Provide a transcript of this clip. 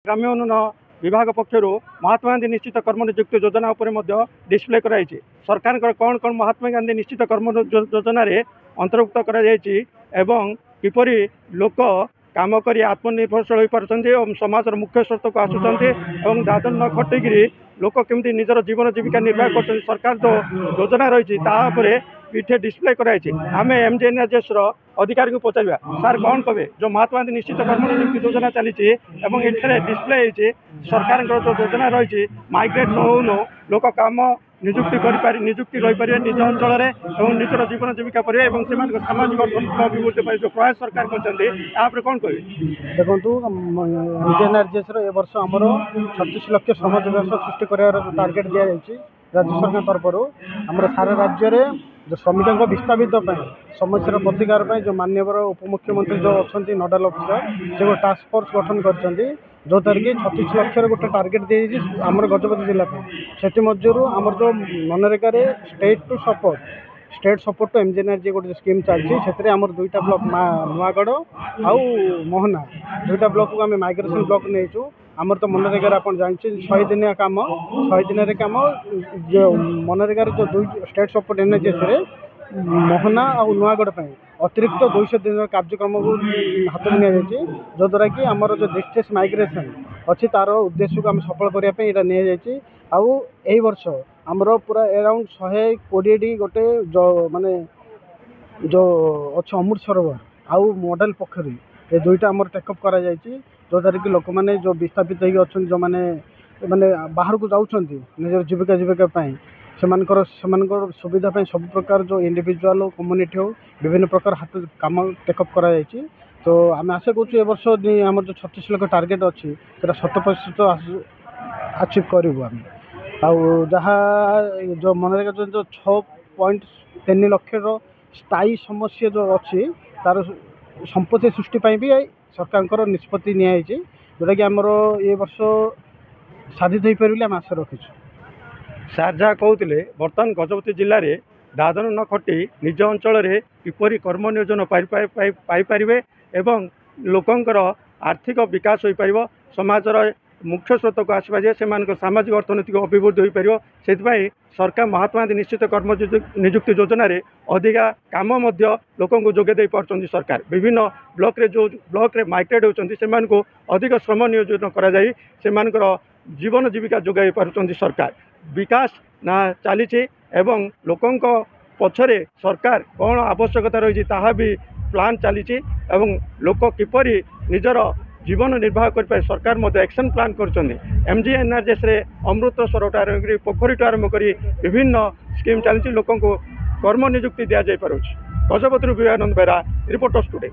ग्राम्य उन्नयन विभाग पक्षर महात्मा गांधी निश्चित कर्म नियुक्ति योजना डिस्प्ले कराई सरकार कौन कौन महात्मा गांधी निश्चित कर्म योजना अंतर्भुक्त किपरि लोक काम कर आत्मनिर्भरशील हो पार्टी समाज मुख्य स्रोत को आसुँच दादन न खटिक लोक केमती निजर जीवन जीविका निर्वाह कर सरकार जो योजना रही पीठे डिस्प्ले कराई आम एमजीएनआरजेएस अधिकारी को पचार सार कौन कहे जो महात्मा गांधी निश्चित कर्म नियुक्ति योजना चली डिस्प्ले होती सरकार जो योजना रही माइग्रेट न लोक काम नियुक्ति नियुक्ति रही पारे निज अंचल निजर जीवन जीविका पर सामाजिक अर्थनैतिक अभिवृद्धि जो प्रयास सरकार कर कौन कहे देखो एमजीएनआरजेएस वर्ष आमर 36 लाख श्रम दिवस सृष्टि कर टार्गेट दि जाए राज्य सरकार तरफ आमर सारा राज्य में जो श्रमिकों विस्थापित समस्या प्रतिकार जो माननीय उपमुख्यमंत्री जो अच्छा नोडाल अफिसर से टास्क फोर्स गठन कर जो तार कि 36 लाख गोटे टार्गेट दी आम गजपति जिला से मध्य आमर जो मनरेगा स्टेट सपोर्ट टू एमजीएनआरजेएस गोटे स्कीम चलती से आमर 2टा ब्लॉक नुआगढ़ आउ मोहना 2टा ब्लॉक को आम माइग्रेशन ब्लॉक नहीं आमर तो मनरेगा आप जानते 100 दिनिया काम 100 दिन काम जो मनरेगा जो 2 स्टेट सपोर्ट एनएचएस मोहना और नुआगढ़ अतिरिक्त 200 दिन कार्यक्रम को हाथ में नि जो द्वारा कि आमर जो डिस्टेंस माइग्रेशन अच्छी तार उद्देश्य को आम सफल करने आई वर्ष आमर पूरा अराउंड 120 गोटे जो माने जो अच्छे अमृत सरोवर आउ मॉडल पोखरी ये 2टा आमर टेकअप करा जो द्वारा कि लोक मैंने जो विस्थापित होती जो मैंने माने बाहर को जाऊँ निजर जीविका से सुविधा सब प्रकार जो इंडिविजुअल कम्युनिटी हो विभिन्न प्रकार हाथ काम टेकअप करा तो आम आशा करूँ वर्ष आम जो 36 लाख टार्गेट अच्छी 100% अचीव करूँ आम जहाँ जो मनरेगा जो 6.3 लाख स्थायी समस्या जो अच्छी तार संपत्ति सृष्टि भी सरकार निष्पत्ति निजी जोटा कि आमर ये वर्ष साधित हो पारे आम आशा रखीचु सार जहाँ कहते बर्तमान गजपति जिले में दादन न खटी निज अंचल किपरि कर्म नियोजन पाइपारे एवं लोकंर आर्थिक विकास हो पार समाजर मुख्य स्रोत को आसवा जे से सामाजिक अर्थनैतिक अभिवृद्धि हो पार से सरकार महात्मा गांधी निश्चित कर्म नियुक्ति योजना अधिका काम लोक जोगे पार्टी सरकार विभिन्न ब्लॉक रे जो ब्लॉक रे माइग्रेट होती से अधिक श्रम नियोजन कर जीवन जीविका जोगाई पार्टी सरकार विकास ना चली लोकों पछरे सरकार कौन आवश्यकता रही भी प्लान चली लोक किपरि निजर जीवन निर्वाह कर सरकार एक्शन प्लान कर एमजीएनआरजेएस अमृत सरोवर पोखरी आरंभ कर विभिन्न स्कीम चलती लोक कर्म नियुक्ति दि जापे गजपति विवेकानंद बेरा रिपोर्टर्स टुडे।